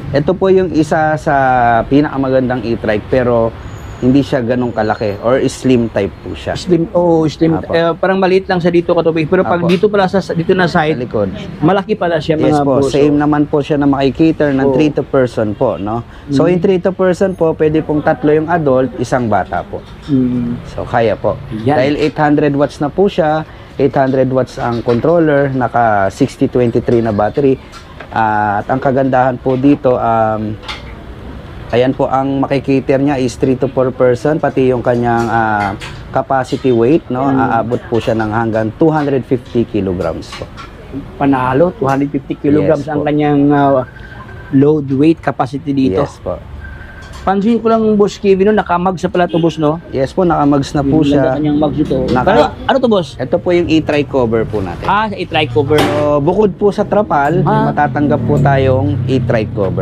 Ito po yung isa sa pinakamagandang e-trike pero hindi siya ganong kalaki or slim type po siya. Slim, slim. Apo. Parang maliit lang sa dito katubi. Pero pag Apo. dito pala dito na Sa side, likod. malaki pala siya Yes mga po, boss. same naman po siya na makikater ng Oo. 3 to person po, no? So, in 3 to person po, pwede pong 3 yung adult, isang bata po. So, kaya po. Yan. Dahil 800 watts na po siya, 800 watts ang controller, naka 6023 na battery. At ang kagandahan po dito, ayan po, ang makikater niya is 3 to 4 person, pati yung kanyang capacity weight, no? Aabot po siya ng hanggang 250 kilograms po. Panalo, 250 kilograms Yes ang po. kanyang load weight capacity dito. Yes po. Pansin ko lang, Boss Kevin, no, nakamags sa pala to, boss, no? Yes po, nakamags na po Yung siya. kanyang mags ito. Naka- Pero, ano to, boss? Ito po yung e-trike cover po natin. I-try cover. So, bukod po sa trapal, matatanggap po tayong e-trike cover.